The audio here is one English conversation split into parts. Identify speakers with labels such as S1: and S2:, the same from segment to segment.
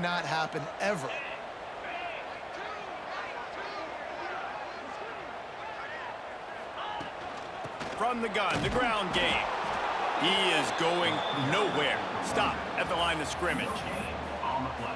S1: not happen ever.
S2: From the gun, the ground game. He is going nowhere. Stop at the line of scrimmage.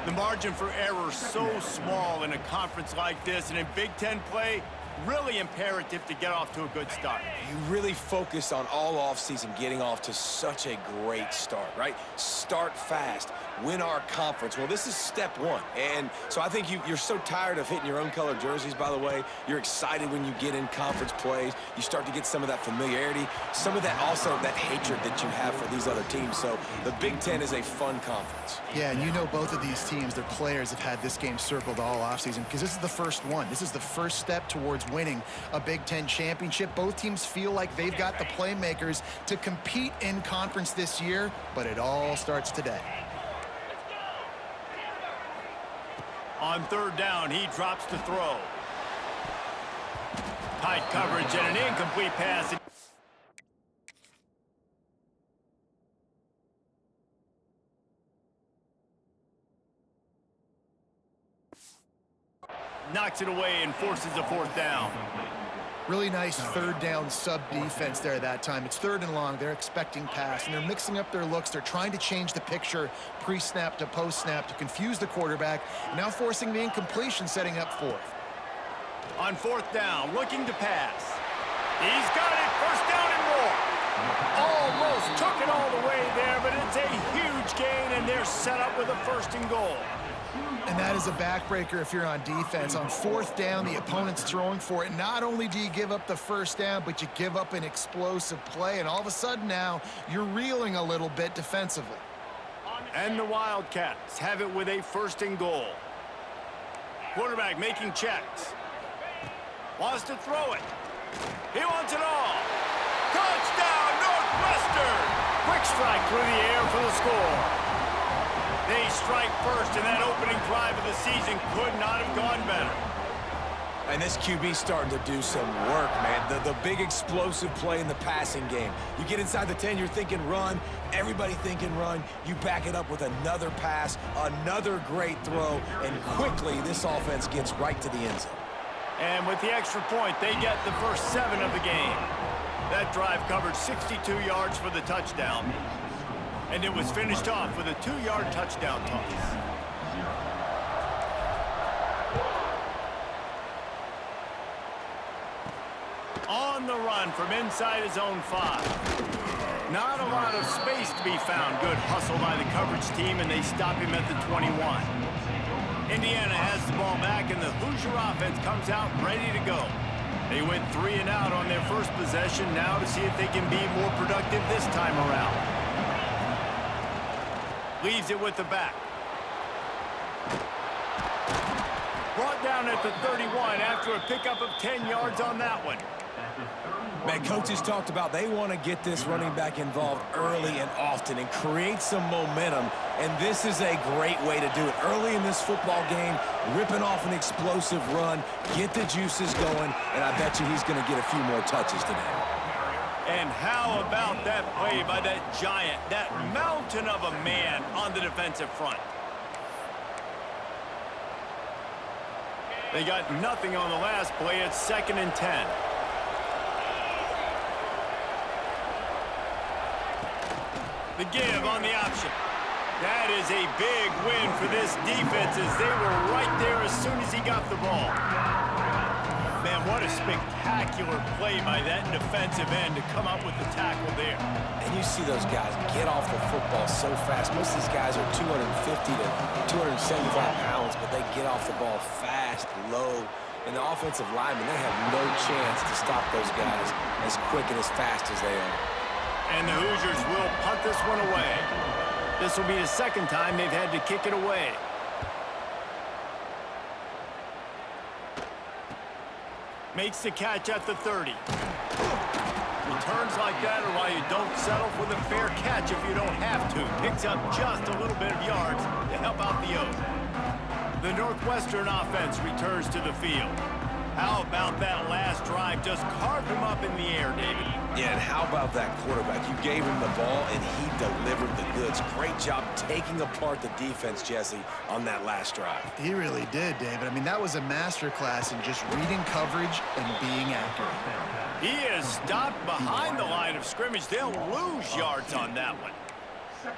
S2: The margin for error so small in a conference like this, and in Big Ten play, really imperative to get off to a good start.
S3: You really focus on all offseason getting off to such a great start, right? Start fast, win our conference. Well, this is step one. And so I think you're so tired of hitting your own color jerseys, by the way. You're excited when you get in conference plays. You start to get some of that familiarity, some of that also that hatred that you have for these other teams. So the Big Ten is a fun conference.
S1: Yeah, and you know both of these teams, their players have had this game circled all offseason because this is the first one. This is the first step towards winning a Big Ten championship. Both teams feel like they've got the playmakers to compete in conference this year, but it all starts today.
S2: On third down, he drops to throw. Tight coverage and an incomplete pass. Knocks it away and forces a fourth down.
S1: Really nice third down sub defense there that time. It's third and long. They're expecting pass, and they're mixing up their looks. They're trying to change the picture pre-snap to post-snap to confuse the quarterback, and now forcing the incompletion, setting up fourth.
S2: On fourth down, looking to pass. He's got it, first down and more. Almost took it all the way there, but it's a huge gain, and they're set up with a first and goal.
S1: And that is a backbreaker if you're on defense. On fourth down, the opponent's throwing for it. Not only do you give up the first down, but you give up an explosive play. And all of a sudden now, you're reeling a little bit defensively.
S2: And the Wildcats have it with a first and goal. Quarterback making checks. Wants to throw it. He wants it all. Touchdown, Northwestern! Quick strike through the air for the score. They strike first, and that opening drive of the season could not have gone better.
S3: And this QB's starting to do some work, man. The big explosive play in the passing game. You get inside the 10, you're thinking run. Everybody thinking run. You back it up with another pass, another great throw, and quickly this offense gets right to the end zone.
S2: And with the extra point, they get the first 7 of the game. That drive covered 62 yards for the touchdown. And it was finished off with a 2-yard touchdown toss. On the run from inside his own 5. Not a lot of space to be found. Good hustle by the coverage team, and they stop him at the 21. Indiana has the ball back, and the Hoosier offense comes out ready to go. They went 3 and out on their first possession, now to see if they can be more productive this time around. Leaves it with the back. Brought down at the 31 after a pickup of 10 yards on that one.
S3: Man, coaches talked about they want to get this running back involved early and often and create some momentum, and this is a great way to do it. Early in this football game, ripping off an explosive run, get the juices going, and I bet you he's going to get a few more touches today.
S2: And how about that play by that giant, that mountain of a man on the defensive front? They got nothing on the last play. It's 2nd and 10. The give on the option. That is a big win for this defense as they were right there as soon as he got the ball. Man, what a spectacular play by that defensive end to come up with the tackle there.
S3: And you see those guys get off the football so fast. Most of these guys are 250 to 275 pounds, but they get off the ball fast, low. And the offensive linemen, they have no chance to stop those guys as quick and as fast as they are.
S2: And the Hoosiers will punt this one away. This will be the 2nd time they've had to kick it away. Makes the catch at the 30. Returns like that are why you don't settle for the fair catch if you don't have to. Picks up just a little bit of yards to help out the Oak. The Northwestern offense returns to the field. How about that last drive? Just carved him up in the air, David.
S3: Yeah, and how about that quarterback? You gave him the ball, and he delivered the goods. Great job taking apart the defense, Jesse, on that last drive.
S1: He really did, David. I mean, that was a masterclass in just reading coverage and being accurate.
S2: He is stopped behind the line of scrimmage. They'll lose yards on that one.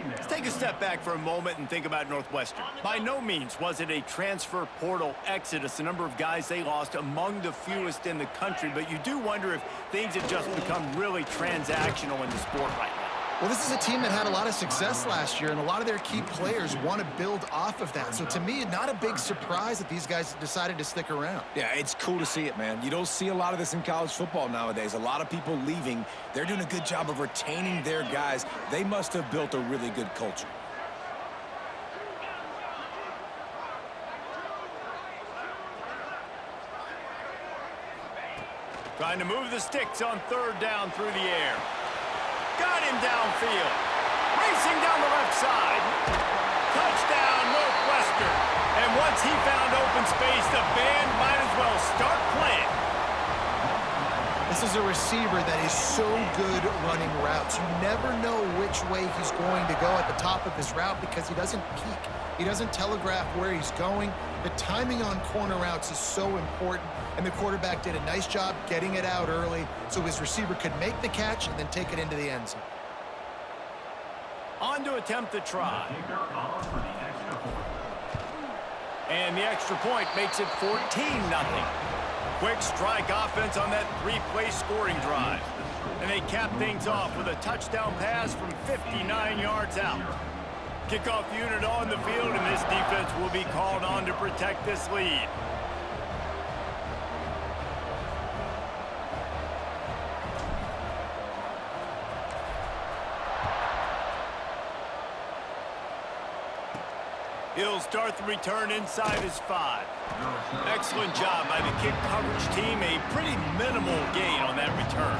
S2: Let's take a step back for a moment and think about Northwestern. By no means was it a transfer portal exodus. The number of guys they lost among the fewest in the country, but you do wonder if things have just become really transactional in the sport right now.
S1: Well, this is a team that had a lot of success last year, and a lot of their key players want to build off of that. So to me, not a big surprise that these guys decided to stick around.
S3: Yeah, it's cool to see it, man. You don't see a lot of this in college football nowadays. A lot of people leaving. They're doing a good job of retaining their guys. They must have built a really good culture.
S2: Trying to move the sticks on third down through the air. Got him downfield. Racing down the left side. Touchdown, Northwestern. And once he found open space, the band might as well start playing.
S1: This is a receiver that is so good running routes. You never know which way he's going to go at the top of his route because he doesn't peek. He doesn't telegraph where he's going. The timing on corner routes is so important, and the quarterback did a nice job getting it out early so his receiver could make the catch and then take it into the end zone.
S2: On to attempt the try. And the extra point makes it 14-0. Quick strike offense on that three-play scoring drive. And they cap things off with a touchdown pass from 59 yards out. Kickoff unit on the field, and this defense will be called on to protect this lead. He'll start the return inside his 5. Excellent job by the kick coverage team. A pretty minimal gain on that return.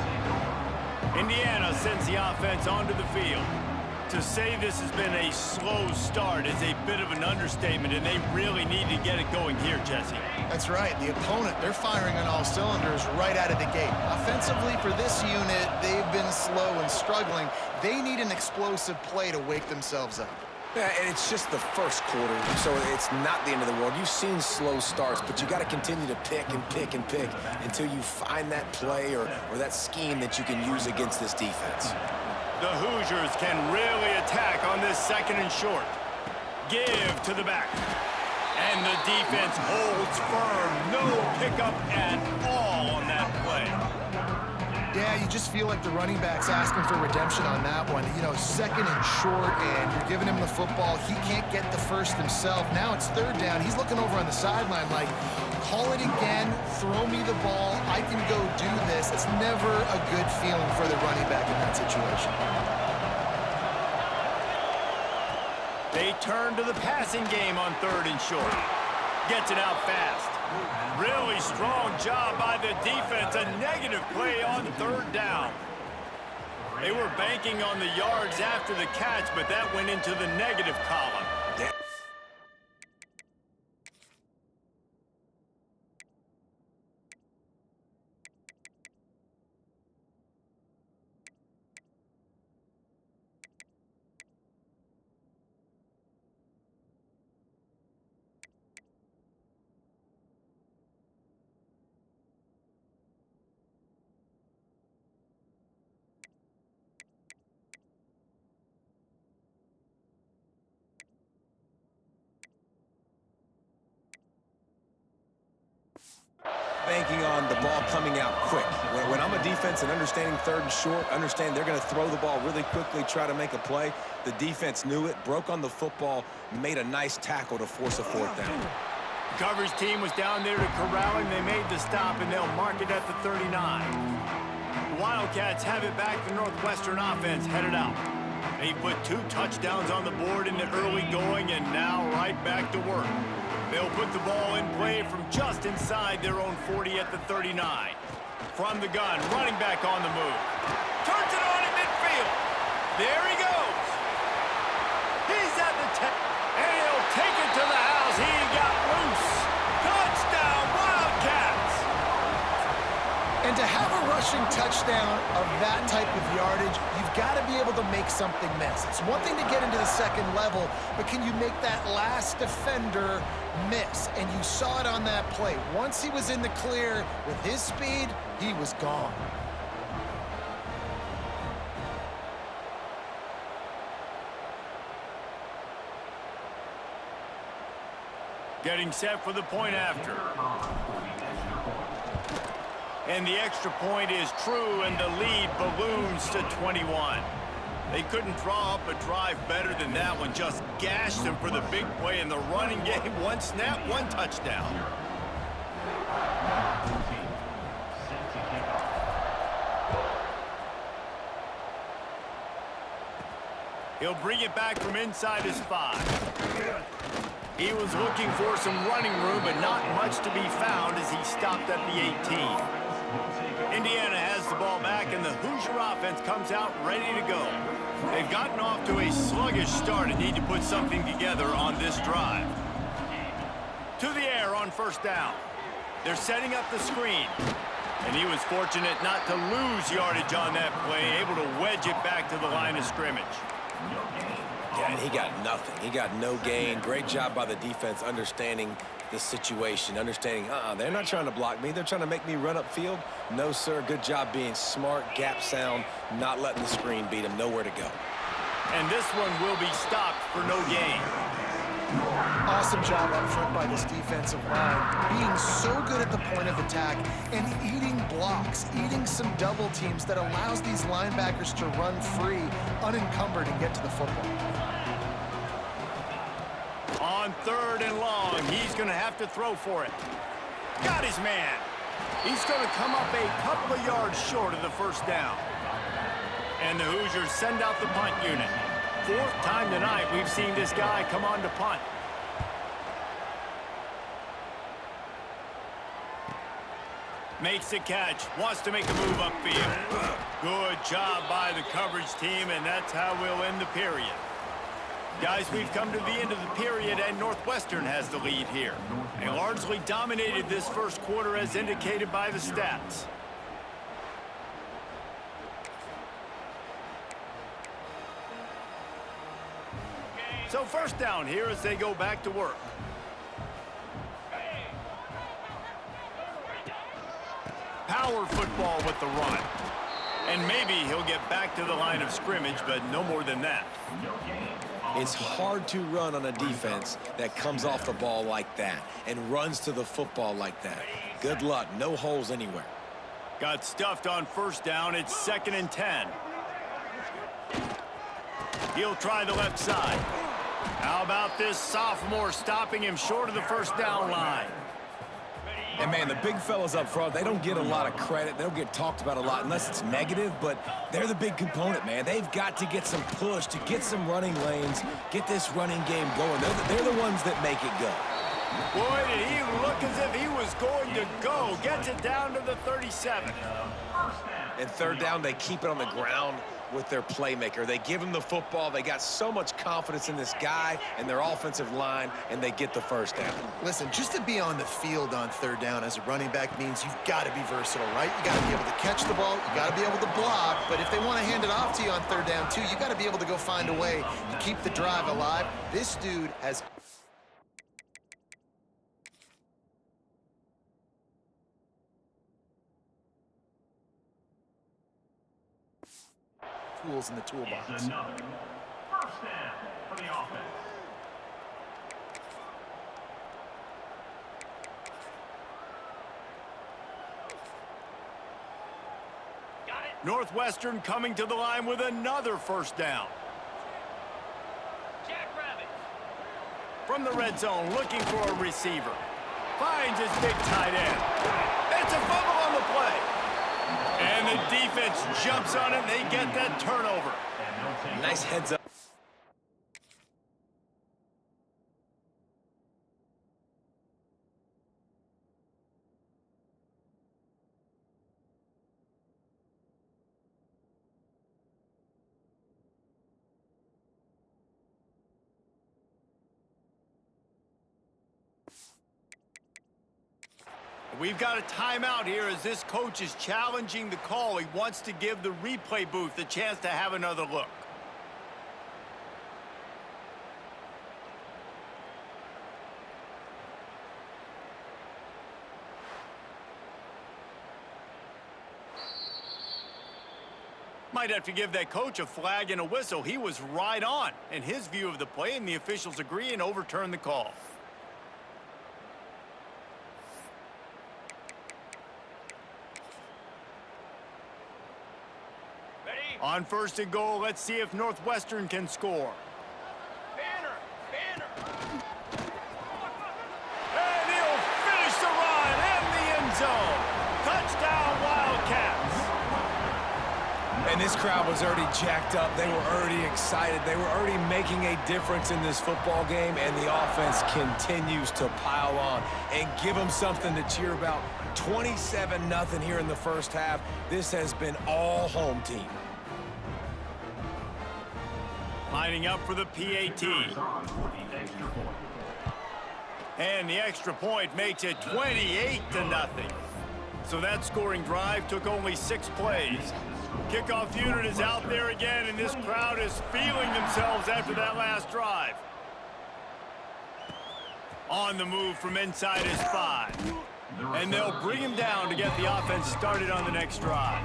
S2: Indiana sends the offense onto the field. To say this has been a slow start is a bit of an understatement, and they really need to get it going here, Jesse.
S1: That's right. The opponent, they're firing on all cylinders right out of the gate. Offensively, for this unit, they've been slow and struggling. They need an explosive play to wake themselves up.
S3: Yeah, and it's just the first quarter, so it's not the end of the world. You've seen slow starts, but you got to continue to pick and pick and pick until you find that play or that scheme that you can use against this defense.
S2: The Hoosiers can really attack on this second and short. Give to the back. And the defense holds firm. No pickup at all on that play.
S1: Yeah, you just feel like the running back's asking for redemption on that one. You know, second and short, and you're giving him the football. He can't get the first himself. Now it's third down. He's looking over on the sideline like, call it again, throw me the ball, I can go do this. It's never a good feeling for the running back in that situation.
S2: They turn to the passing game on third and short. Gets it out fast. Really strong job by the defense. A negative play on third down. They were banking on the yards after the catch, but that went into the negative column.
S3: Banking on the ball coming out quick. When I'm a defense and understanding third and short, understand they're going to throw the ball really quickly, try to make a play. The defense knew it, broke on the football, made a nice tackle to force a fourth down.
S2: The coverage team was down there to corral him. They made the stop, and they'll mark it at the 39. The Wildcats have it back. The Northwestern offense headed out. They put 2 touchdowns on the board in the early going, and now right back to work. They'll put the ball in play from just inside their own 40 at the 39. From the gun, running back on the move. Turns it on in midfield. There he goes. He's at the 10. And he'll take it to the house. He got loose. Touchdown, Wildcats.
S1: rushing touchdown of that type of yardage, you've got to be able to make something miss. It's one thing to get into the second level, but can you make that last defender miss? And you saw it on that play. Once he was in the clear with his speed, he was gone.
S2: Getting set for the point after. And the extra point is true, and the lead balloons to 21. They couldn't draw up a drive better than that one. Just gashed them for the big play in the running game. One snap, one touchdown. He'll bring it back from inside his 5. He was looking for some running room, but not much to be found as he stopped at the 18. Indiana has the ball back, and the Hoosier offense comes out ready to go. They've gotten off to a sluggish start and need to put something together on this drive. To the air on first down. They're setting up the screen. And he was fortunate not to lose yardage on that play, able to wedge it back to the line of scrimmage.
S3: Yeah, and he got nothing. He got no gain. Great job by the defense understanding the situation, understanding, they're not trying to block me. They're trying to make me run upfield. No, sir. Good job being smart, gap sound, not letting the screen beat him. Nowhere to go.
S2: And this one will be stopped for no gain.
S1: Awesome job up front by this defensive line, being so good at the point of attack and eating blocks, eating some double teams that allows these linebackers to run free, unencumbered, and get to the football.
S2: On 3rd and long, he's going to have to throw for it. Got his man. He's going to come up a couple of yards short of the first down. And the Hoosiers send out the punt unit. 4th time tonight we've seen this guy come on to punt. Makes the catch, wants to make a move upfield. Good job by the coverage team, and that's how we'll end the period. Guys, we've come to the end of the period, and Northwestern has the lead here. They largely dominated this first quarter as indicated by the stats. So first down here as they go back to work. Power football with the run. And maybe he'll get back to the line of scrimmage, but no more than that.
S3: It's hard to run on a defense that comes off the ball like that and runs to the football like that. Good luck. No holes anywhere.
S2: Got stuffed on first down. It's 2nd and 10. He'll try the left side. How about this sophomore stopping him short of the first down line?
S3: And, man, the big fellas up front, they don't get a lot of credit. They don't get talked about a lot unless it's negative, but they're the big component, man. They've got to get some push, to get some running lanes, get this running game going. They're the ones that make it go.
S2: Boy, did he look as if he was going to go. Gets it down to the 37.
S3: And 3rd down, they keep it on the ground with their playmaker. They give him the football. They got so much confidence in this guy and their offensive line, and they get the first down.
S1: Listen, just to be on the field on 3rd down as a running back means you've got to be versatile, right? You got to be able to catch the ball. You got to be able to block. But if they want to hand it off to you on 3rd down, too, you got to be able to go find a way to keep the drive alive. This dude has tools in the toolbox.
S4: First down for the offense.
S2: Northwestern coming to the line with another first down. From the red zone, looking for a receiver. Finds his big tight end. It's a fumble on the play. And the defense jumps on it, and they get that turnover.
S3: Nice heads up.
S2: We've got a timeout here as this coach is challenging the call. He wants to give the replay booth a chance to have another look. Might have to give that coach a flag and a whistle. He was right on in his view of the play, and the officials agree and overturn the call. Ready? On first and goal, let's see if Northwestern can score. Banner! And he'll finish the run in the end zone. Touchdown, Wildcats.
S3: And this crowd was already jacked up. They were already excited. They were already making a difference in this football game, and the offense continues to pile on and give them something to cheer about. 27-0 here in the first half. This has been all home team.
S2: Lining up for the PAT. And the extra point makes it 28-0. So that scoring drive took only 6 plays. Kickoff unit is out there again, and this crowd is feeling themselves after that last drive. On the move from inside his 5. And they'll bring him down to get the offense started on the next drive.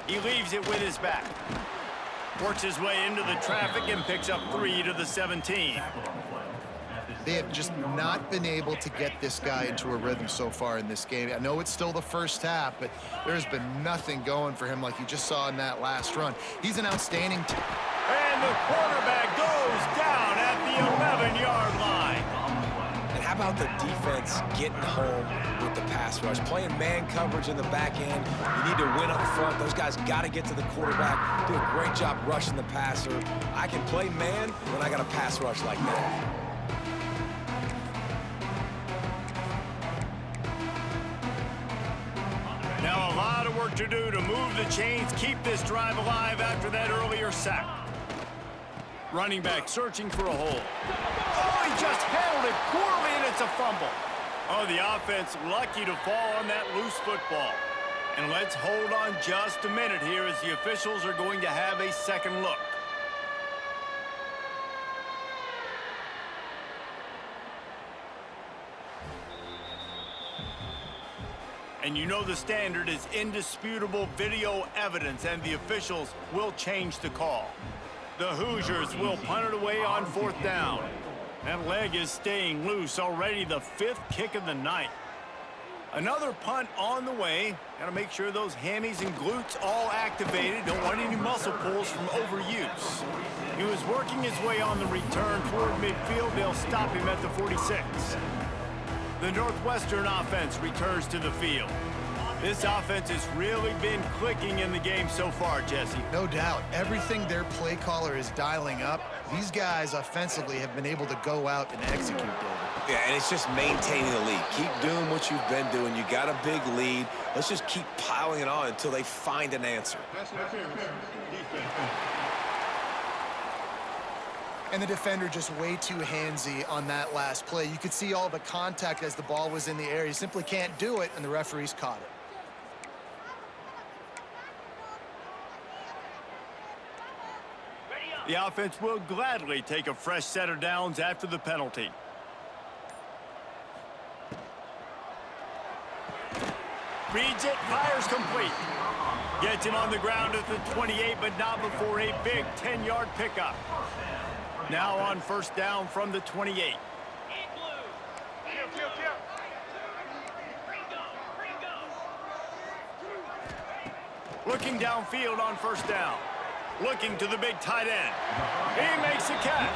S2: He leaves it with his back. Works his way into the traffic and picks up 3 to the 17.
S1: They have just not been able to get this guy into a rhythm so far in this game. I know it's still the first half, but there's been nothing going for him like you just saw in that last run. He's an outstanding...
S2: And the quarterback goes down at the 11-yard line.
S3: And how about the defense getting home with the pass rush? Playing man coverage in the back end. You need to win up front. Those guys got to get to the quarterback. Do a great job rushing the passer. I can play man when I got a pass rush like that.
S2: Now a lot of work to do to move the chains, keep this drive alive after that earlier sack. Running back searching for a hole. Oh, he just handled it poorly, and it's a fumble. Oh, the offense lucky to fall on that loose football. And let's hold on just a minute here as the officials are going to have a second look. And you know the standard is indisputable video evidence, and the officials will change the call. The Hoosiers will punt it away on 4th down. That leg is staying loose, already the 5th kick of the night. Another punt on the way. Got to make sure those hammies and glutes all activated. Don't want any muscle pulls from overuse. He was working his way on the return toward midfield. They'll stop him at the 46. The Northwestern offense returns to the field. This offense has really been clicking in the game so far, Jesse.
S1: No doubt. Everything their play caller is dialing up, these guys offensively have been able to go out and execute, David.
S3: Yeah, and it's just maintaining the lead. Keep doing what you've been doing. You got a big lead. Let's just keep piling it on until they find an answer.
S1: And the defender just way too handsy on that last play. You could see all the contact as the ball was in the air. He simply can't do it, and the referees caught it.
S2: The offense will gladly take a fresh set of downs after the penalty. Reads it, fires complete. Gets him on the ground at the 28, but not before a big 10-yard pickup. Now on 1st down from the 28. Looking downfield on 1st down. Looking to the big tight end. He makes the catch.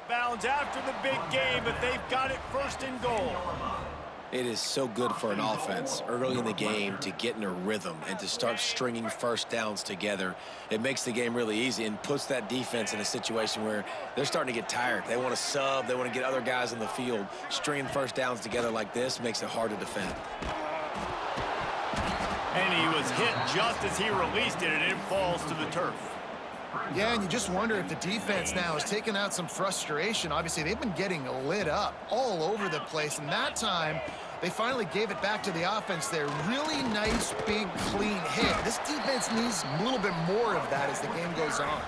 S2: Bounds after the big game, but they've got it 1st and goal.
S3: It is so good for an offense early in the game to get in a rhythm and to start stringing first downs together. It makes the game really easy and puts that defense in a situation where they're starting to get tired. They want to sub. They want to get other guys in the field. Stringing first downs together like this makes it hard to defend.
S2: And he was hit just as he released it, and it falls to the turf.
S1: Yeah, and you just wonder if the defense now has taken out some frustration. Obviously, they've been getting lit up all over the place, and that time, they finally gave it back to the offense there. Really nice, big, clean hit. This defense needs a little bit more of that as the game goes on.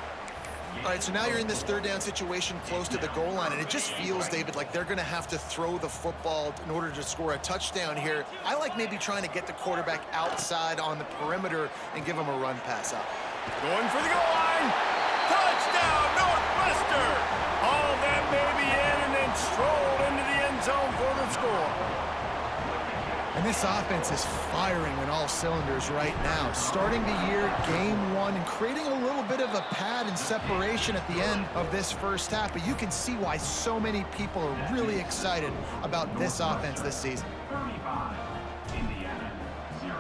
S1: All right, so now you're in this third down situation close to the goal line, and it just feels, David, like they're going to have to throw the football in order to score a touchdown here. I like maybe trying to get the quarterback outside on the perimeter and give him a run pass out.
S2: Going for the goal line. Touchdown, Northwestern. Haul that baby in and then stroll into the end zone for the score.
S1: And this offense is firing on all cylinders right now. Starting the year, game one, and creating a little bit of a pad and separation at the end of this first half. But you can see why so many people are really excited about this offense this season.
S4: 35, Indiana, 0.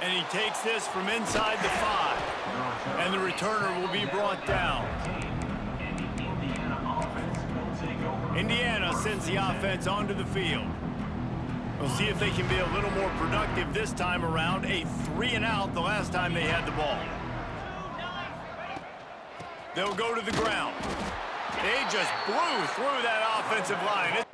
S2: And he takes this from inside the 5. And the returner will be brought down. Indiana sends the offense onto the field. We'll see if they can be a little more productive this time around. A 3-and-out the last time they had the ball. They'll go to the ground. They just blew through that offensive line.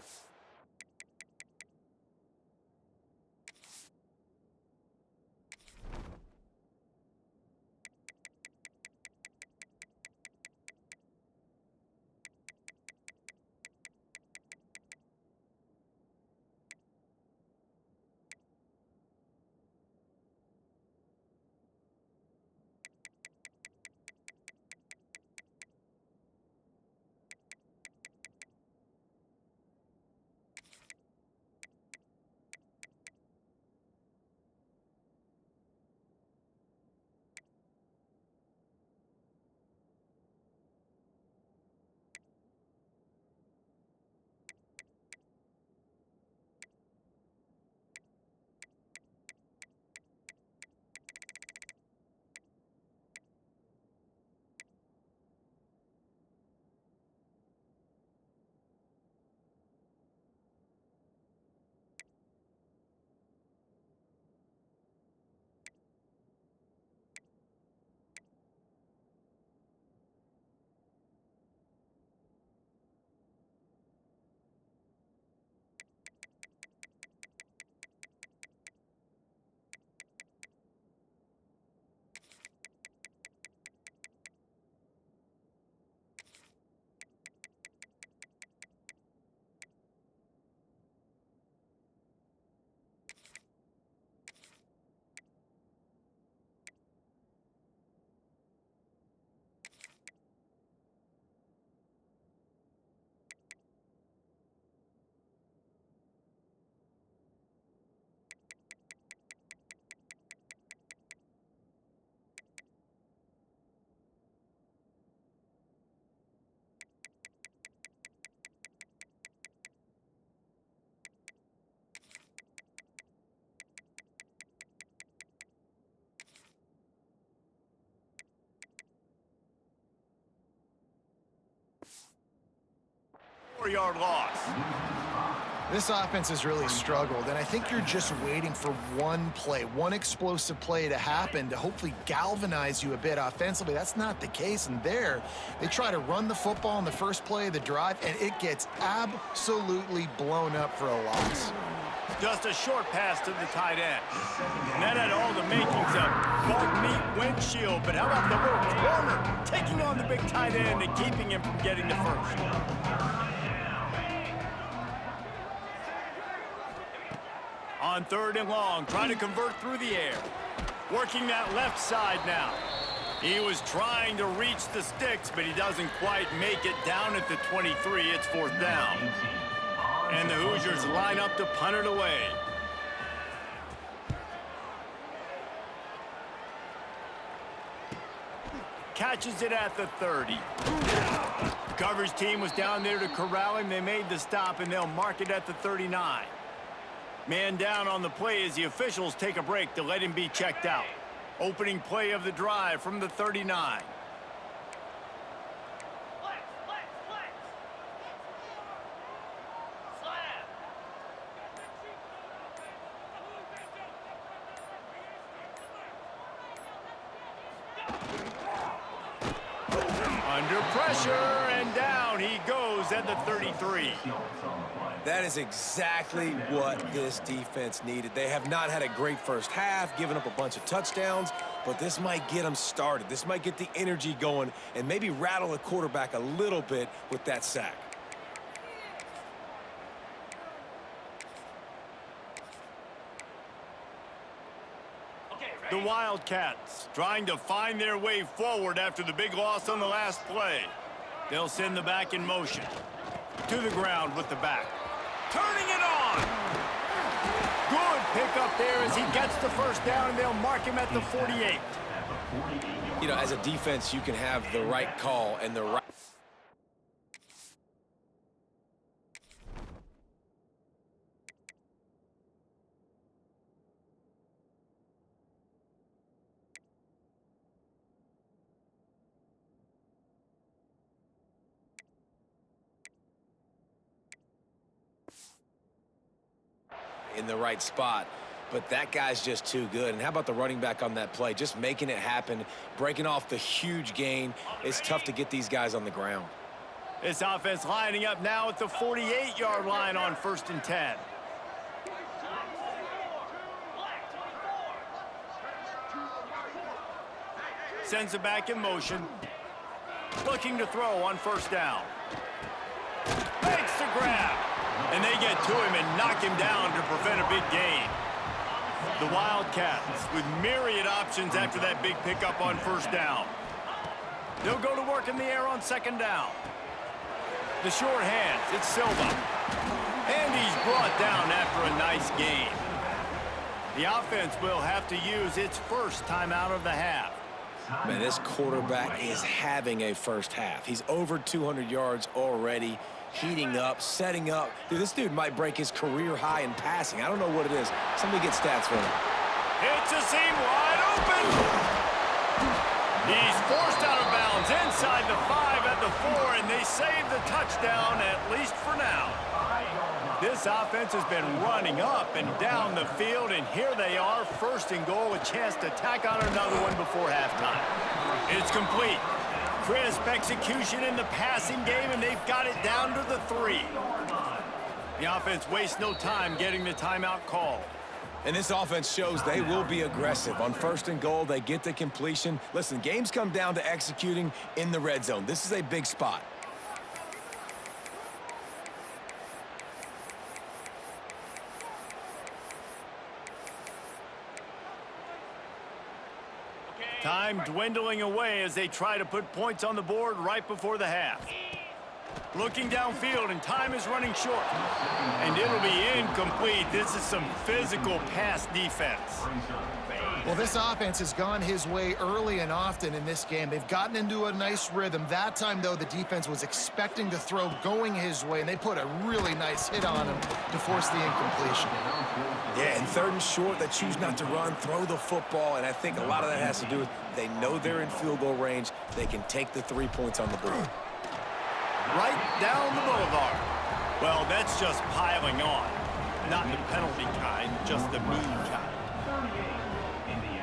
S2: Four-yard loss.
S1: This offense has really struggled, and I think you're just waiting for one play, one explosive play to happen to hopefully galvanize you a bit offensively. That's not the case, and there, they try to run the football in the first play of the drive, and it gets absolutely blown up for a loss.
S2: Just a short pass to the tight end. And that had all the makings of bug meat windshield, but how about the little corner taking on the big tight end and keeping him from getting the first? On 3rd and long, trying to convert through the air. Working that left side now. He was trying to reach the sticks, but he doesn't quite make it down at the 23. It's 4th down. And the Hoosiers line up to punt it away. Catches it at the 30. coverage team was down there to corral him. They made the stop, and they'll mark it at the 39. Man down on the play as the officials take a break to let him be checked out. Opening play of the drive from the 39. Under pressure, and down he goes at the 33.
S3: That is exactly what this defense needed. They have not had a great first half, giving up a bunch of touchdowns, but this might get them started. This might get the energy going and maybe rattle the quarterback a little bit with that sack.
S2: The Wildcats trying to find their way forward after the big loss on the last play. They'll send the back in motion. To the ground with the back. Turning it on! Good pickup there as he gets the first down, and they'll mark him at the 48.
S3: You know, as a defense, you can have the right call and the right... in the right spot, but that guy's just too good. And how about the running back on that play? Just making it happen, breaking off the huge gain. It's tough to get these guys on the ground.
S2: This offense lining up now at the 48-yard line on 1st and 10. Sends it back in motion. Looking to throw on 1st down. Makes the grab. And they get to him and knock him down to prevent a big gain. The Wildcats with myriad options after that big pickup on 1st down. They'll go to work in the air on 2nd down. The short hands, it's Silva. And he's brought down after a nice gain. The offense will have to use its first timeout of the half.
S3: Man, this quarterback is having a first half. He's over 200 yards already, heating up, setting up. Dude, this dude might break his career high in passing. I don't know what it is. Somebody get stats for him.
S2: It's a seam wide open. He's forced out of bounds inside the 5 at the 4, and they save the touchdown, at least for now. This offense has been running up and down the field, and here they are, 1st and goal, a chance to tack on another one before halftime. It's complete. Crisp execution in the passing game, and they've got it down to the 3. The offense wastes no time getting the timeout called.
S3: And this offense shows they will be aggressive. On 1st and goal, they get the completion. Listen, games come down to executing in the red zone. This is a big spot.
S2: Time dwindling away as they try to put points on the board right before the half. Looking downfield, and time is running short. And it'll be incomplete. This is some physical pass defense.
S1: Well, this offense has gone his way early and often in this game. They've gotten into a nice rhythm. That time, though, the defense was expecting to throw going his way, and they put a really nice hit on him to force the incompletion.
S3: Yeah, and 3rd and short, they choose not to run, throw the football, and I think a lot of that has to do with they know they're in field goal range. They can take the 3 points on the board.
S2: Right down the boulevard. Well, that's just piling on. Not the penalty kind, just the mean kind.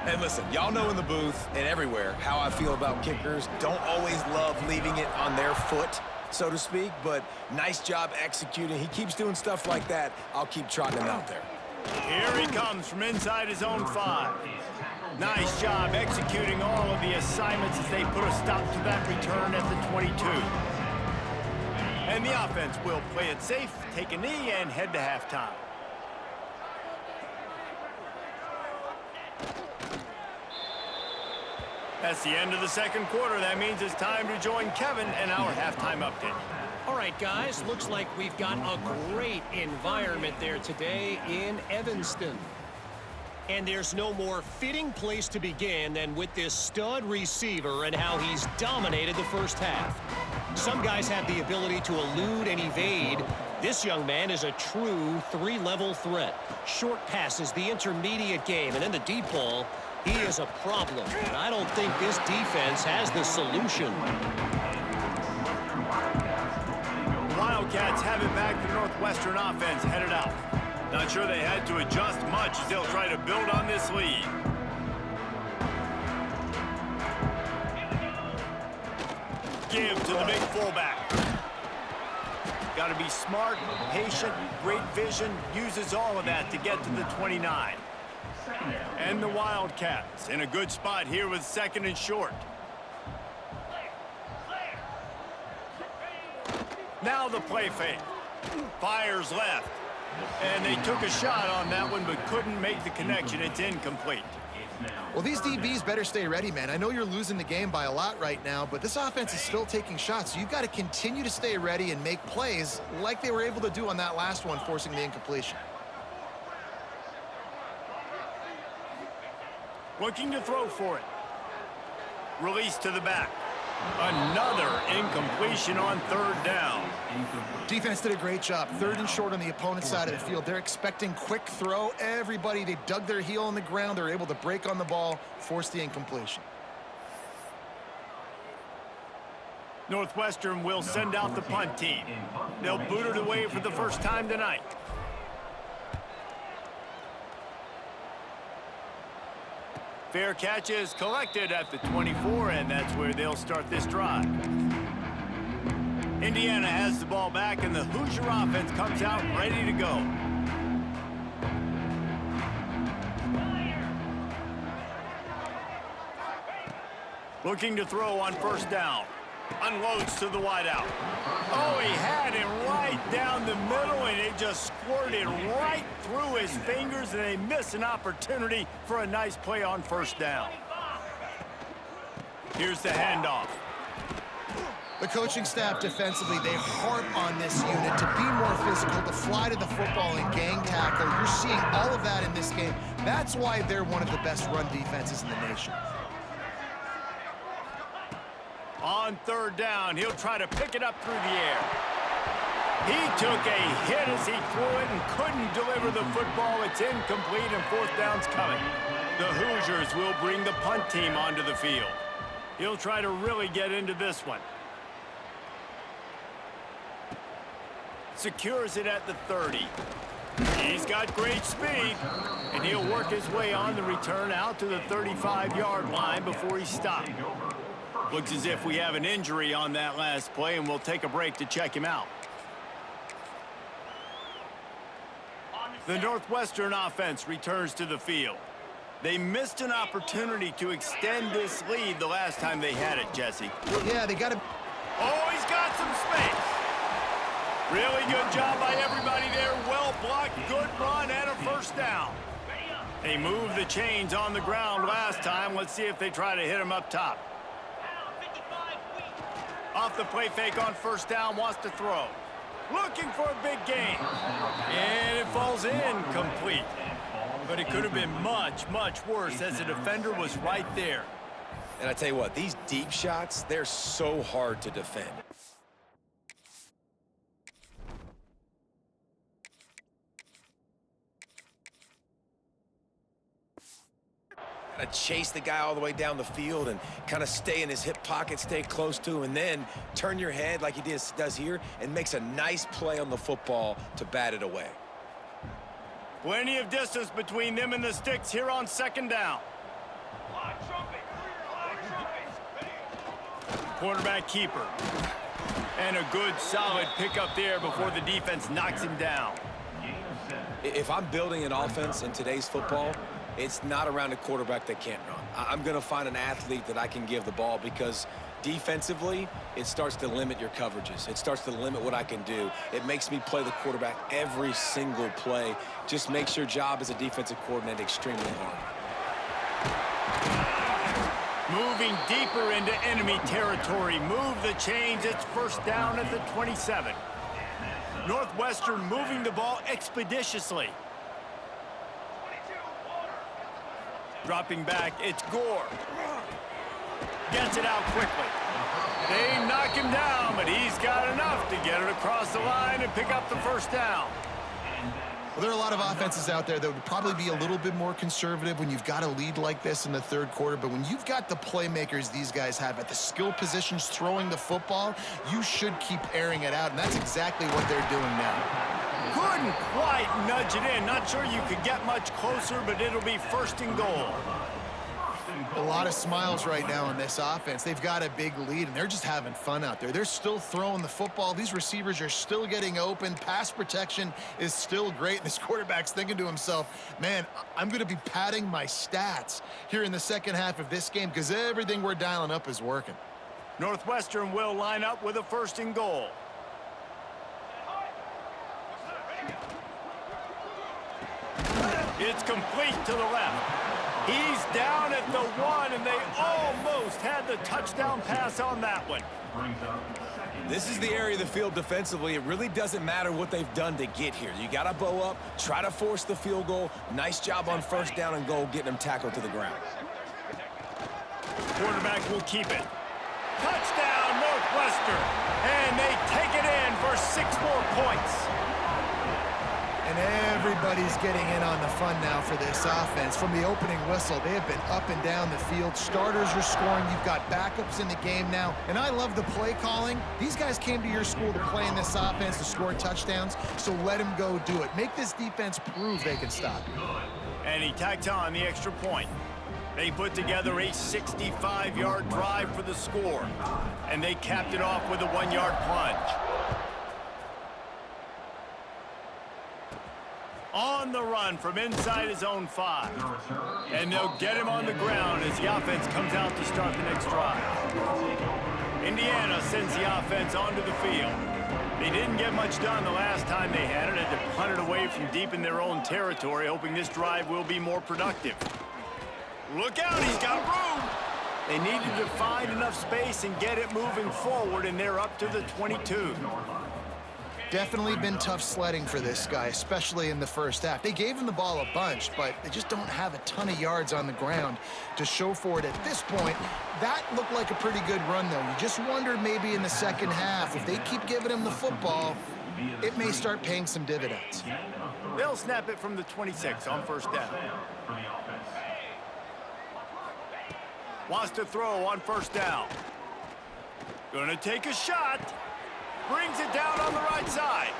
S3: And listen, y'all know in the booth and everywhere how I feel about kickers. Don't always love leaving it on their foot, so to speak, but nice job executing. He keeps doing stuff like that. I'll keep trotting him out there.
S2: Here he comes from inside his own 5. Nice job executing all of the assignments as they put a stop to that return at the 22. And the offense will play it safe, take a knee, and head to halftime. That's the end of the 2nd quarter. That means it's time to join Kevin and our halftime update.
S5: All right, guys, looks like we've got a great environment there today in Evanston. And there's no more fitting place to begin than with this stud receiver and how he's dominated the first half. Some guys have the ability to elude and evade. This young man is a true three-level threat. Short passes, the intermediate game, and then the deep ball. He is a problem, and I don't think this defense has the solution.
S2: The Wildcats have it back. The Northwestern offense headed out. Not sure they had to adjust much as they'll try to build on this lead. Give to the big fullback. Got to be smart, patient, great vision. Uses all of that to get to the 29. And the Wildcats in a good spot here with 2nd and short. Now the play fake. Fires left. And they took a shot on that one but couldn't make the connection. It's incomplete.
S1: Well, these DBs better stay ready, man. I know you're losing the game by a lot right now, but this offense is still taking shots. So you've got to continue to stay ready and make plays like they were able to do on that last one, forcing the incompletion.
S2: Looking to throw for it. Release to the back. Another incompletion on 3rd down.
S1: Defense did a great job. 3rd and short on the opponent's side of the field. They're expecting quick throw. Everybody, they dug their heel on the ground. They're able to break on the ball, force the incompletion.
S2: Northwestern will send out the punt team. They'll boot it away for the first time tonight. Fair catch is collected at the 24, and that's where they'll start this drive. Indiana has the ball back, and the Hoosier offense comes out ready to go. Looking to throw on 1st down. Unloads to the wideout. Oh, he had it right down the middle, and it just squirted right through his fingers, and they miss an opportunity for a nice play on 1st down. Here's the handoff.
S1: The coaching staff defensively, they harp on this unit to be more physical, to fly to the football and gang tackle. You're seeing all of that in this game. That's why they're one of the best run defenses in the nation.
S2: On 3rd down, he'll try to pick it up through the air. He took a hit as he threw it and couldn't deliver the football. It's incomplete, and 4th down's coming. The Hoosiers will bring the punt team onto the field. He'll try to really get into this one. Secures it at the 30. He's got great speed, and he'll work his way on the return out to the 35-yard line before he's stopped. Looks as if we have an injury on that last play, and we'll take a break to check him out. The Northwestern offense returns to the field. They missed an opportunity to extend this lead the last time they had it, Jesse.
S1: Yeah, they got to...
S2: Oh, he's got some space. Really good job by everybody there. Well blocked, good run, and a 1st down. They moved the chains on the ground last time. Let's see if they try to hit him up top. Off the play fake on 1st down, wants to throw. Looking for a big gain. And it falls incomplete. But it could have been much, much worse as the defender was right there.
S3: And I tell you what, these deep shots, they're so hard to defend. Gotta chase the guy all the way down the field and kind of stay in his hip pocket, stay close to him, and then turn your head like he does here and makes a nice play on the football to bat it away.
S2: Plenty of distance between them and the sticks here on 2nd down. Quarterback keeper. And a good solid pickup there before the defense knocks him down.
S3: If I'm building an offense in today's football, it's not around a quarterback that can't run. I'm going to find an athlete that I can give the ball because defensively, it starts to limit your coverages. It starts to limit what I can do. It makes me play the quarterback every single play. Just makes your job as a defensive coordinator extremely hard.
S2: Moving deeper into enemy territory. Move the chains. It's 1st down at the 27. Northwestern moving the ball expeditiously. Dropping back, it's Gore. Gets it out quickly. They knock him down, but he's got enough to get it across the line and pick up the first down.
S1: Well, there are a lot of offenses out there that would probably be a little bit more conservative when you've got a lead like this in the third quarter. But when you've got the playmakers these guys have at the skill positions throwing the football, you should keep airing it out. And that's exactly what they're doing now.
S2: Couldn't quite nudge it in. Not sure you could get much closer, but it'll be first and goal.
S1: A lot of smiles right now in this offense. They've got a big lead, and they're just having fun out there. They're still throwing the football. These receivers are still getting open. Pass protection is still great. And this quarterback's thinking to himself, man, I'm going to be padding my stats here in the second half of this game because everything we're dialing up is working.
S2: Northwestern will line up with a first and goal. It's complete to the left. He's down at the 1, and they almost had the touchdown pass on that one.
S3: This is the area of the field defensively. It really doesn't matter what they've done to get here. You got to bow up, try to force the field goal. Nice job on first down and goal, getting them tackled to the ground.
S2: Quarterback will keep it. Touchdown, Northwestern. And they take it in for 6 more points.
S1: And everybody's getting in on the fun now for this offense. From the opening whistle, they have been up and down the field. Starters are scoring. You've got backups in the game now. And I love the play calling. These guys came to your school to play in this offense to score touchdowns, so let them go do it. Make this defense prove they can stop you.
S2: And he tacked on the extra point. They put together a 65-yard drive for the score. And they capped it off with a 1-yard plunge. On the run from inside his own 5. And they'll get him on the ground as the offense comes out to start the next drive. Indiana sends the offense onto the field. They didn't get much done the last time they had it. Had to punt it away from deep in their own territory, hoping this drive will be more productive. Look out, he's got room. They needed to find enough space and get it moving forward, and they're up to the 22.
S1: Definitely been tough sledding for this guy, especially in the first half. They gave him the ball a bunch, but they just don't have a ton of yards on the ground to show for it at this point. That looked like a pretty good run, though. You just wondered maybe in the second half, if they keep giving him the football, it may start paying some dividends.
S2: They'll snap it from the 26 on first down. Wants to throw on first down. Gonna take a shot. Brings it down on the right side.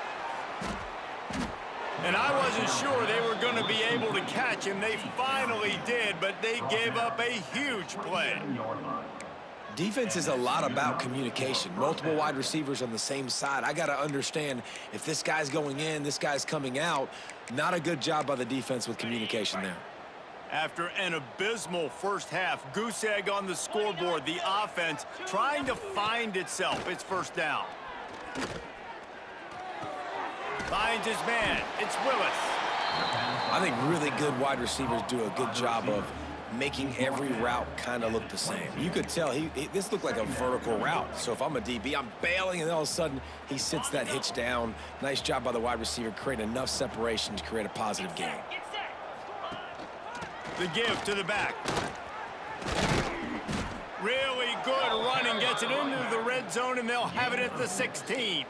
S2: And I wasn't sure they were going to be able to catch him. They finally did, but they gave up a huge play.
S3: Defense is a lot about communication. Multiple wide receivers on the same side. I got to understand if this guy's going in, this guy's coming out. Not a good job by the defense with communication there.
S2: After an abysmal first half, goose egg on the scoreboard, the offense trying to find itself. It's first down. Finds his man. It's Willis.
S3: I think really good wide receivers do a good job of making every route kind of look the same. You could tell this looked like a vertical route. So if I'm a DB, I'm bailing, and all of a sudden he sits that hitch down. Nice job by the wide receiver, creating enough separation to create a positive gain.
S2: The give to the back. Really good running, gets it into the red zone, and they'll have it at the 16.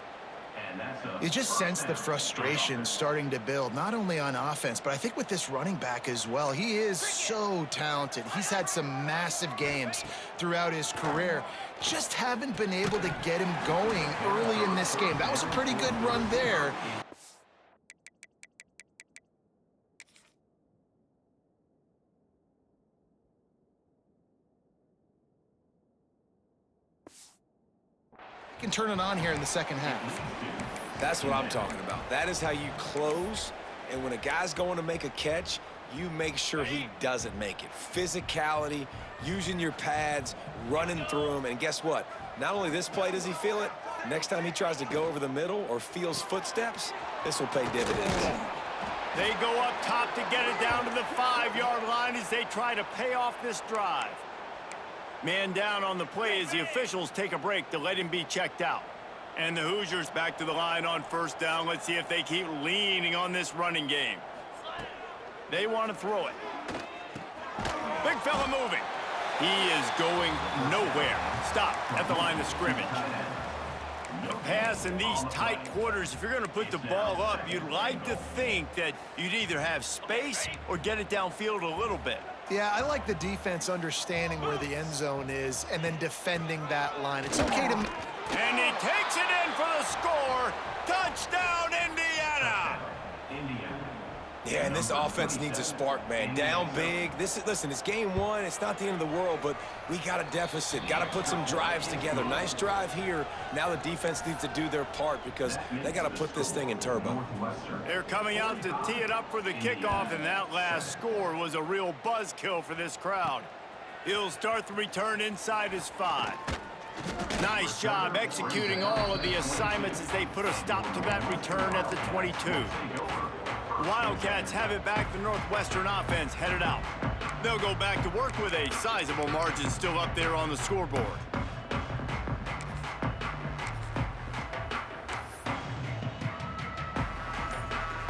S1: You just sense the frustration starting to build, not only on offense, but I think with this running back as well. He is so talented. He's had some massive games throughout his career. Just haven't been able to get him going early in this game. That was a pretty good run there. Can turn it on here in the second half.
S3: That's what I'm talking about. That is how you close, and when a guy's going to make a catch, you make sure he doesn't make it. Physicality, using your pads, running through them, and guess what? Not only this play does he feel it, next time he tries to go over the middle or feels footsteps, this will pay dividends.
S2: They go up top to get it down to the 5-yard line as they try to pay off this drive. Man down on the play as the officials take a break to let him be checked out. And the Hoosiers back to the line on first down. Let's see if they keep leaning on this running game. They want to throw it. Big fella moving. He is going nowhere. Stop at the line of scrimmage. A pass in these tight quarters, if you're going to put the ball up, you'd like to think that you'd either have space or get it downfield a little bit.
S1: Yeah, I like the defense understanding where the end zone is and then defending that line. It's okay to...
S2: And he takes it in for the score. Touchdown, Indiana!
S3: Yeah, and this offense needs a spark, man. Down big. Listen, it's game one. It's not the end of the world, but we got a deficit. Got to put some drives together. Nice drive here. Now the defense needs to do their part because they got to put this thing in turbo.
S2: They're coming out to tee it up for the kickoff, and that last score was a real buzzkill for this crowd. He'll start the return inside his 5. Nice job executing all of the assignments as they put a stop to that return at the 22. Wildcats have it back. The Northwestern offense headed out. They'll go back to work with a sizable margin still up there on the scoreboard.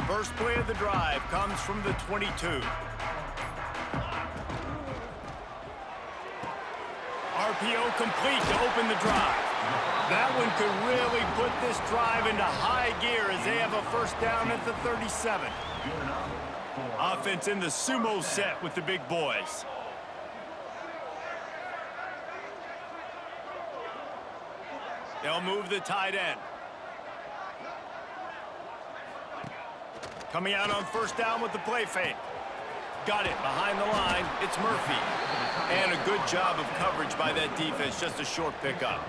S2: First play of the drive comes from the 22. RPO complete to open the drive. That one could really put this drive into high gear as they have a first down at the 37. Offense in the sumo set with the big boys. They'll move the tight end. Coming out on first down with the play fake. Got it behind the line. It's Murphy. And a good job of coverage by that defense. Just a short pickup.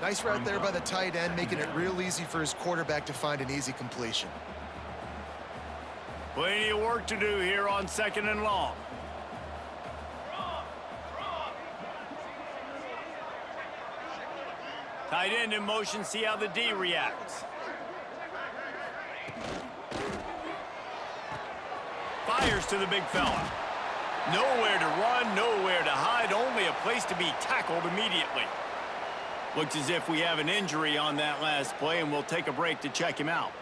S1: Nice route there by the tight end, making it real easy for his quarterback to find an easy completion.
S2: Plenty of work to do here on 2nd and long. Tight end in motion, see how the D reacts. Fires to the big fella. Nowhere to run, nowhere to hide, only a place to be tackled immediately. Looks as if we have an injury on that last play, and we'll take a break to check him out.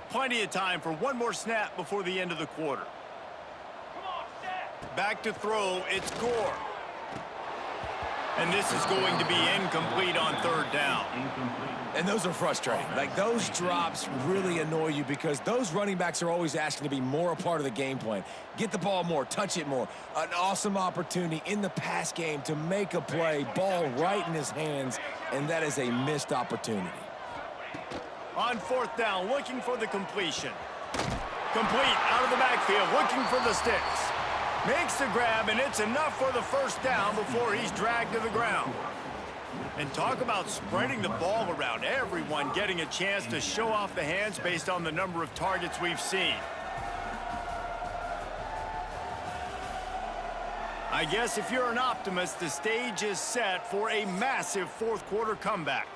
S2: Plenty of time for one more snap before the end of the quarter. Back to throw, it's Gore. And this is going to be incomplete on 3rd down.
S3: And those are frustrating. Like, those drops really annoy you because those running backs are always asking to be more a part of the game plan. Get the ball more, touch it more. An awesome opportunity in the pass game to make a play, ball right in his hands, and that is a missed opportunity.
S2: On 4th down, looking for the completion. Complete out of the backfield, looking for the sticks. Makes the grab, and it's enough for the first down before he's dragged to the ground. And talk about spreading the ball around. Everyone getting a chance to show off the hands based on the number of targets we've seen. I guess if you're an optimist, the stage is set for a massive 4th quarter comeback.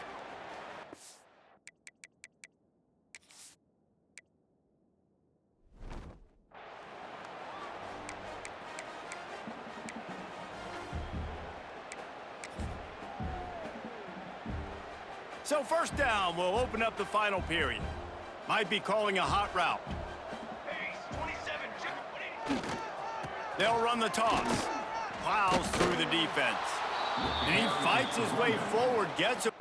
S2: So 1st down will open up the final period. Might be calling a hot route. They'll run the toss. Plows through the defense. And he fights his way forward, gets it.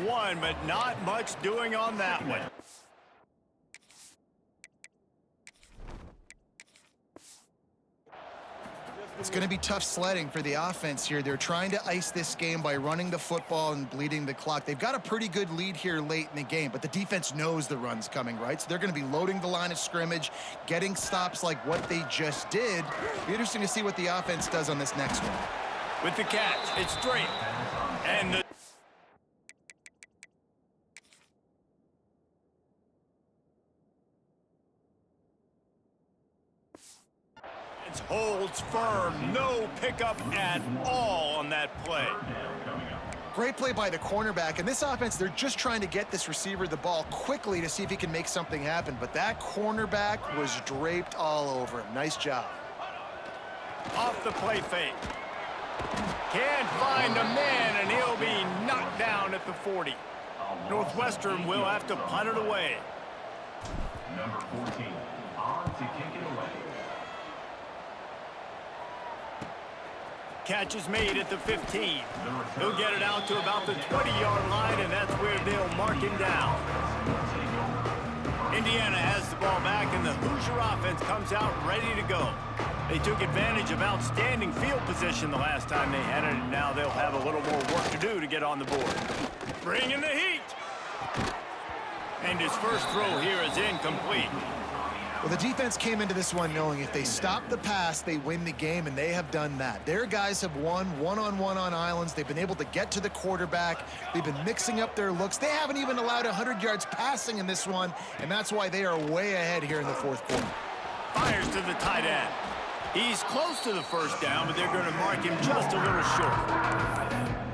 S2: One, but not much doing on that one.
S1: It's going to be tough sledding for the offense here. They're trying to ice this game by running the football and bleeding the clock. They've got a pretty good lead here late in the game, but the defense knows the run's coming, right? So they're going to be loading the line of scrimmage, getting stops like what they just did. Be interesting to see what the offense does on this next one.
S2: With the catch, it's straight. And the holds firm. No pickup at all on that play.
S1: Great play by the cornerback. And this offense, they're just trying to get this receiver the ball quickly to see if he can make something happen. But that cornerback was draped all over him. Nice job.
S2: Off the play fake. Can't find a man, and he'll be knocked down at the 40. Northwestern will have to punt it away.
S4: Number 14, on to kick it away.
S2: Catch is made at the 15. He'll get it out to about the 20-yard line, and that's where they'll mark him down. Indiana has the ball back, and the Hoosier offense comes out ready to go. They took advantage of outstanding field position the last time they had it, and now they'll have a little more work to do to get on the board. Bringing the heat. And his first throw here is incomplete.
S1: Well, the defense came into this one knowing if they stop the pass, they win the game, and they have done that. Their guys have won one-on-one on islands. They've been able to get to the quarterback. They've been mixing up their looks. They haven't even allowed 100 yards passing in this one, and that's why they are way ahead here in the fourth quarter.
S2: Fires to the tight end. He's close to the first down, but they're going to mark him just a little short.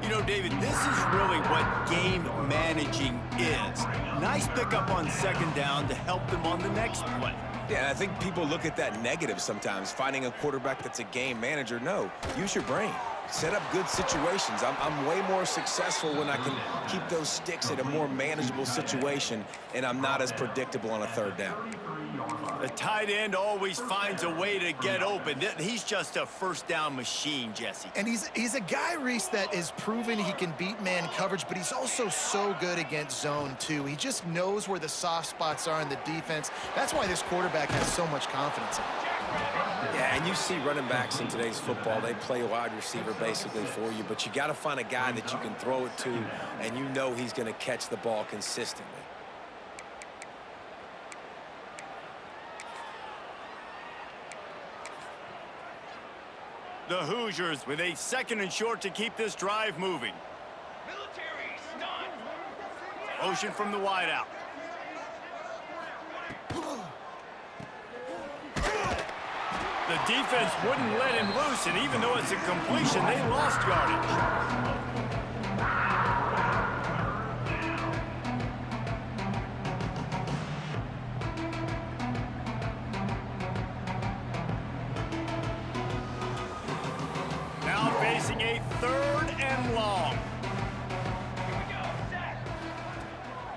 S2: You know, David, this is really what game managing is. Nice pickup on second down to help them on the next play.
S3: Yeah, and I think people look at that negative sometimes, finding a quarterback that's a game manager. No, use your brain. Set up good situations. I'm way more successful when I can keep those sticks at a more manageable situation, and I'm not as predictable on a third down.
S2: The tight end always finds a way to get open. He's just a first down machine, Jesse.
S1: And he's a guy, Reese, that is proven he can beat man coverage, but he's also so good against zone, too. He just knows where the soft spots are in the defense. That's why this quarterback has so much confidence in him.
S3: Yeah, and you see running backs in today's football, they play a wide receiver basically for you, but you got to find a guy that you can throw it to, and you know he's going to catch the ball consistently.
S2: The Hoosiers with a second and short to keep this drive moving. Motion from the wideout. The defense wouldn't let him loose, and even though it's a completion, they lost yardage. Now facing a third and long.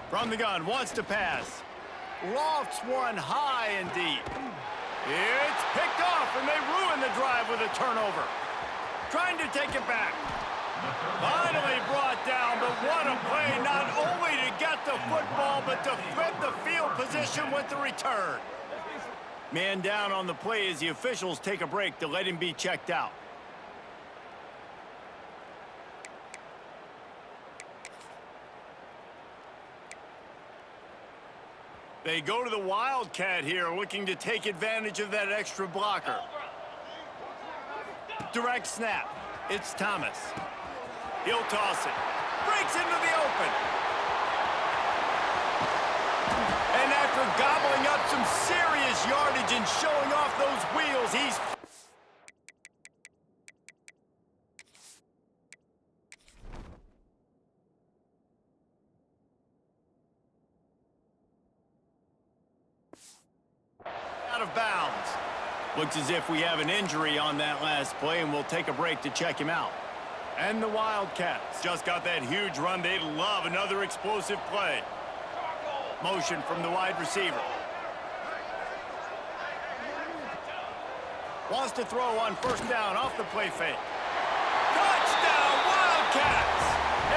S2: From the gun, wants to pass. Lofts one high and deep. It's picked off, and they ruin the drive with a turnover. Trying to take it back. Finally brought down, but what a play, not only to get the football, but to flip the field position with the return. Man down on the play as the officials take a break to let him be checked out. They go to the Wildcat here, looking to take advantage of that extra blocker. Direct snap. It's Thomas. He'll toss it. Breaks into the open. And after gobbling up some serious yardage and showing off those wheels, he's... out of bounds. Looks as if we have an injury on that last play, and we'll take a break to check him out. And the Wildcats just got that huge run. They love another explosive play. Motion from the wide receiver. Wants to throw on first down off the play fake. Touchdown, Wildcats!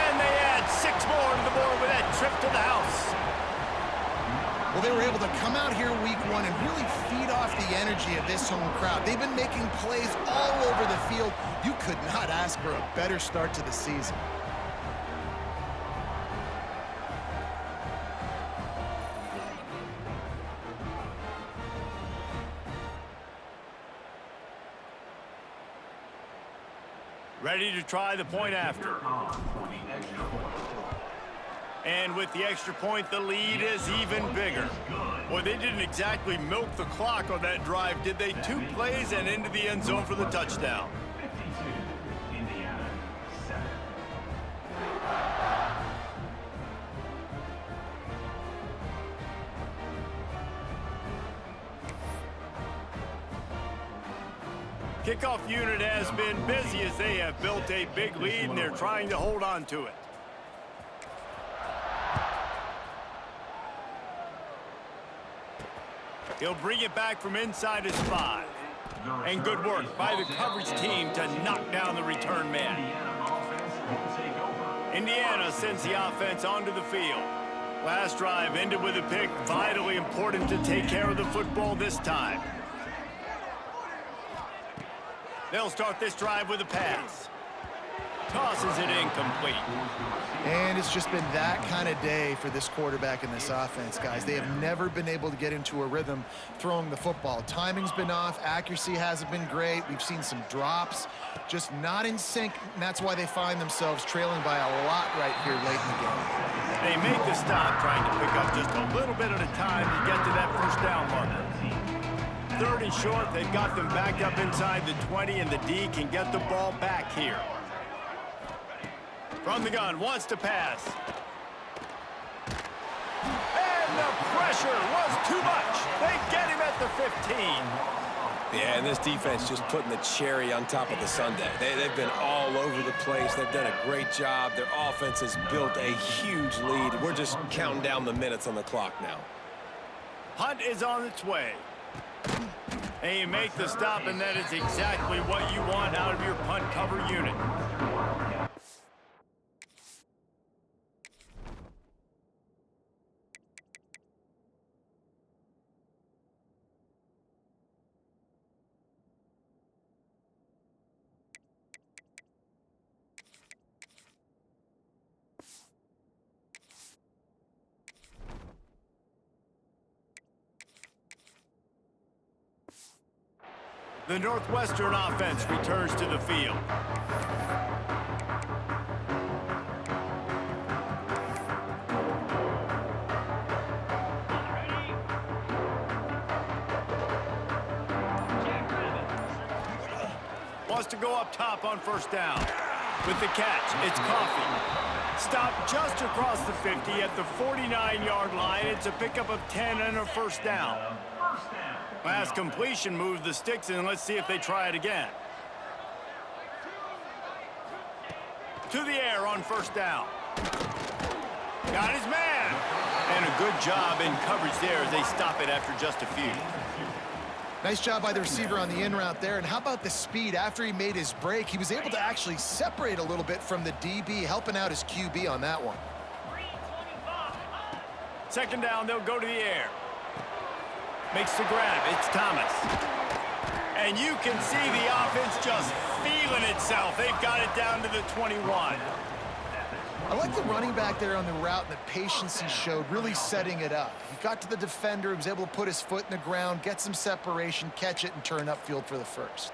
S2: And they add 6 more to the board with that trip to the house.
S1: Well, they were able to come out here week one and really feed off the energy of this home crowd. They've been making plays all over the field. You could not ask for a better start to the season.
S2: Ready to try the point after. And with the extra point, the lead is even bigger. Boy, they didn't exactly milk the clock on that drive, did they? 2 plays and into the end zone for the touchdown.
S4: 52, Indiana, 7.
S2: Kickoff unit has been busy as they have built a big lead and they're trying to hold on to it. He'll bring it back from inside his 5. And good work by the coverage team to knock down the return man. Indiana sends the offense onto the field. Last drive ended with a pick. Vitally important to take care of the football this time. They'll start this drive with a pass. Tosses it incomplete.
S1: And it's just been that kind of day for this quarterback and this offense, guys. They have never been able to get into a rhythm throwing the football. Timing's been off. Accuracy hasn't been great. We've seen some drops, just not in sync, and that's why they find themselves trailing by a lot right here late in the game.
S2: They make the stop, trying to pick up just a little bit at a time to get to that first down marker. 3rd and short, they've got them backed up inside the 20, and the D can get the ball back here. From the gun, wants to pass. And the pressure was too much. They get him at the 15.
S3: Yeah, and this defense just putting the cherry on top of the sundae. They've been all over the place. They've done a great job. Their offense has built a huge lead. We're just counting down the minutes on the clock now.
S2: Punt is on its way. And you make the stop, and that is exactly what you want out of your punt cover unit. The Northwestern offense returns to the field. Wants to go up top on first down. With the catch, it's Coffee. Stopped just across the 50 at the 49-yard line. It's a pickup of 10 and a first down. Last completion moved the sticks in. Let's see if they try it again. To the air on first down. Got his man. And a good job in coverage there as they stop it after just a few.
S1: Nice job by the receiver on the in route there. And how about the speed? After he made his break, he was able to actually separate a little bit from the DB, helping out his QB on that one.
S2: 2nd down, they'll go to the air. Makes the grab. It's Thomas. And you can see the offense just feeling itself. They've got it down to the 21.
S1: I like the running back there on the route and the patience he showed, really setting it up. He got to the defender, he was able to put his foot in the ground, get some separation, catch it, and turn upfield for the first.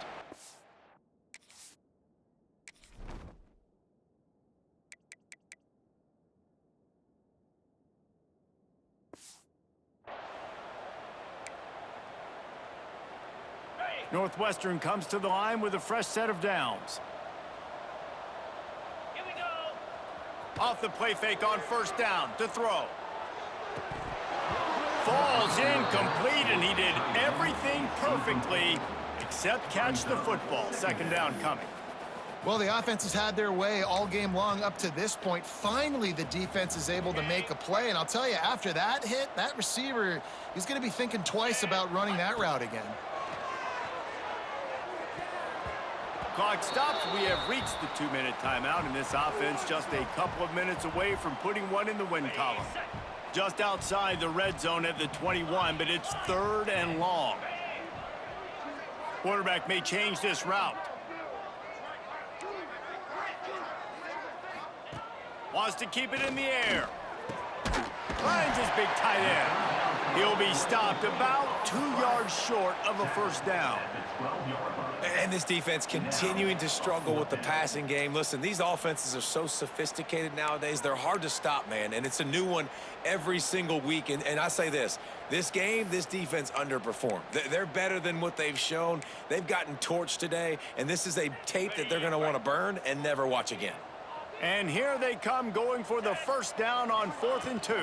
S2: Northwestern comes to the line with a fresh set of downs.
S6: Here we go.
S2: Off the play fake on first down to throw. Falls incomplete, and he did everything perfectly except catch the football. 2nd down coming.
S1: Well, the offense has had their way all game long up to this point. Finally, the defense is able to make a play, and I'll tell you, after that hit, that receiver is going to be thinking twice about running that route again.
S2: Clock stops. We have reached the 2-minute timeout, and this offense just a couple of minutes away from putting one in the win column. Just outside the red zone at the 21, but it's 3rd and long. Quarterback may change this route. Wants to keep it in the air. Finds his big tight end. He'll be stopped about 2 yards short of a first down.
S3: And this defense continuing to struggle with the passing game. Listen, these offenses are so sophisticated nowadays. They're hard to stop, man, and it's a new one every single week. And I say this game, this defense underperformed. They're better than what they've shown. They've gotten torched today, and this is a tape that they're going to want to burn and never watch again.
S2: And here they come going for the first down on 4th and 2.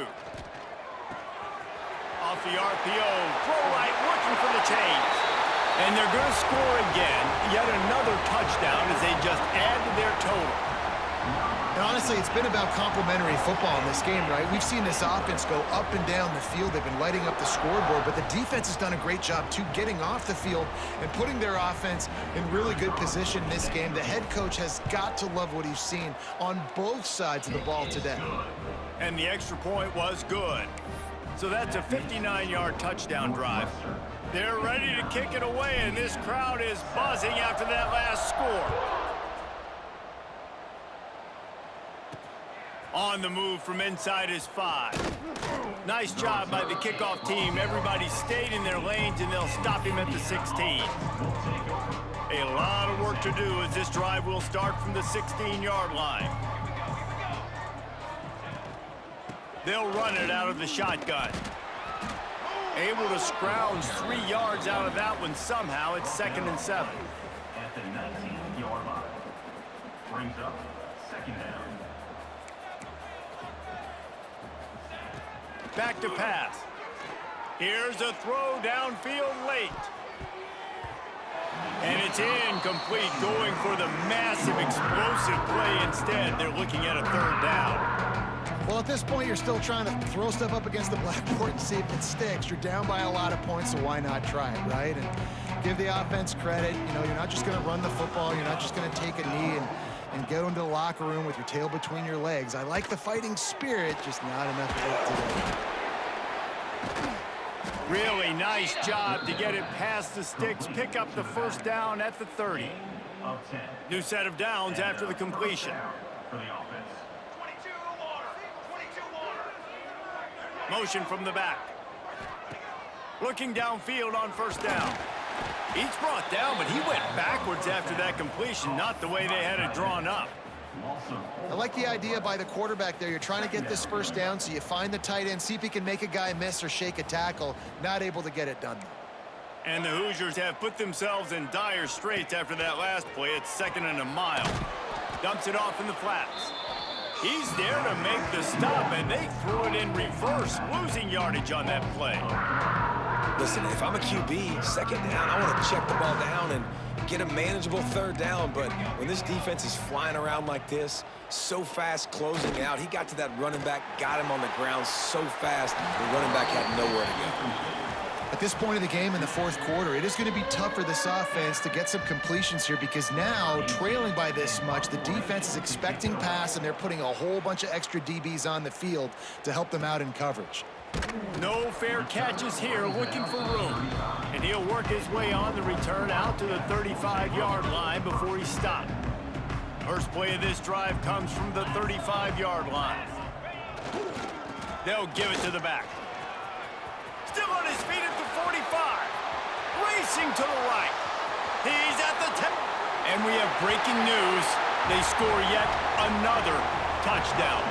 S2: Off the RPO, throw right, looking for the change. And they're going to score again. Yet another touchdown as they just add to their total.
S1: And honestly, it's been about complementary football in this game, right? We've seen this offense go up and down the field. They've been lighting up the scoreboard, but the defense has done a great job, too, getting off the field and putting their offense in really good position in this game. The head coach has got to love what he's seen on both sides of the ball today.
S2: And the extra point was good. So that's a 59-yard touchdown drive. They're ready to kick it away, and this crowd is buzzing after that last score. On the move from inside his 5. Nice job by the kickoff team. Everybody stayed in their lanes, and they'll stop him at the 16. A lot of work to do as this drive will start from the 16-yard line. They'll run it out of the shotgun. Able to scrounge 3 yards out of that one somehow. It's 2nd and 7.
S4: At the 19-yard line. Brings up 2nd down.
S2: Back to pass. Here's a throw downfield late. And it's incomplete, going for the massive explosive play instead. They're looking at a 3rd down.
S1: Well, at this point, you're still trying to throw stuff up against the blackboard and see if it sticks. You're down by a lot of points, so why not try it, right? And give the offense credit. You know, you're not just going to run the football. You're not just going to take a knee and go into the locker room with your tail between your legs. I like the fighting spirit, just not enough of it today.
S2: Really nice job to get it past the sticks. Pick up the 1st down at the 30.
S4: Of 10.
S2: New set of downs after the completion.
S4: For the offense.
S6: 22 water. 22 water.
S2: Motion from the back. Looking downfield on 1st down. He's brought down, but he went backwards after that completion, not the way they had it drawn up.
S1: I like the idea by the quarterback there. You're trying to get this 1st down, so you find the tight end, see if he can make a guy miss or shake a tackle. Not able to get it done.
S2: And the Hoosiers have put themselves in dire straits after that last play. It's 2nd and a mile. Dumps it off in the flats. He's there to make the stop, and they threw it in reverse, losing yardage on that play.
S3: Listen, if I'm a QB, 2nd down, I want to check the ball down and get a manageable 3rd down. But when this defense is flying around like this, so fast closing out, he got to that running back, got him on the ground so fast, the running back had nowhere to go.
S1: At this point of the game in the 4th quarter, it is going to be tough for this offense to get some completions here because now, trailing by this much, the defense is expecting pass, and they're putting a whole bunch of extra DBs on the field to help them out in coverage.
S2: No fair catches here, looking for room. And he'll work his way on the return out to the 35-yard line before he's stopped. First play of this drive comes from the 35-yard line. They'll give it to the back. Still on his feet at the 45. Racing to the right. He's at the 10. And we have breaking news. They score yet another touchdown.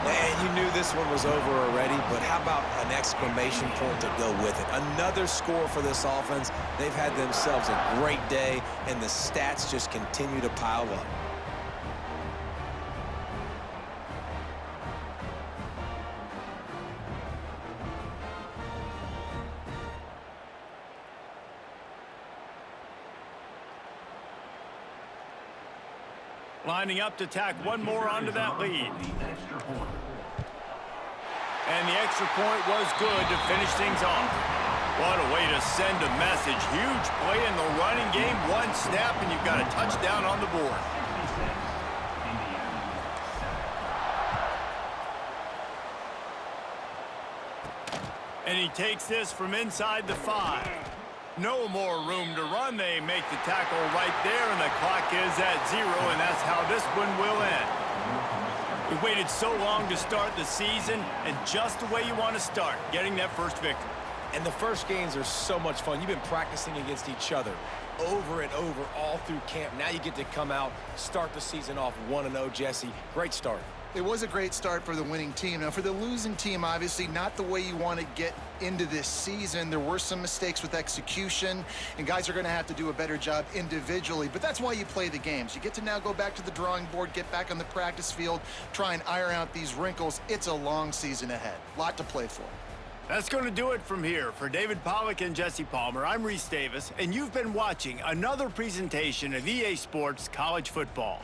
S3: Man, you knew this one was over already, but how about an exclamation point to go with it? Another score for this offense. They've had themselves a great day, and the stats just continue to pile up.
S2: Lining up to tack one more onto that lead. And the extra point was good to finish things off. What a way to send a message. Huge play in the running game. One snap, and you've got a touchdown on the board. And he takes this from inside the 5. No more room to run. They make the tackle right there, and the clock is at 0, and that's how this one will end. We waited so long to start the season, and just the way you want to start, getting that first victory.
S3: And the first games are so much fun. You've been practicing against each other over and over all through camp. Now you get to come out, start the season off 1-0, Jesse. Great start.
S1: It was a great start for the winning team. Now, for the losing team, obviously, not the way you want to get into this season. There were some mistakes with execution, and guys are going to have to do a better job individually. But that's why you play the games. You get to now go back to the drawing board, get back on the practice field, try and iron out these wrinkles. It's a long season ahead. A lot to play for.
S2: That's going to do it from here. For David Pollack and Jesse Palmer, I'm Reese Davis, and you've been watching another presentation of EA Sports College Football.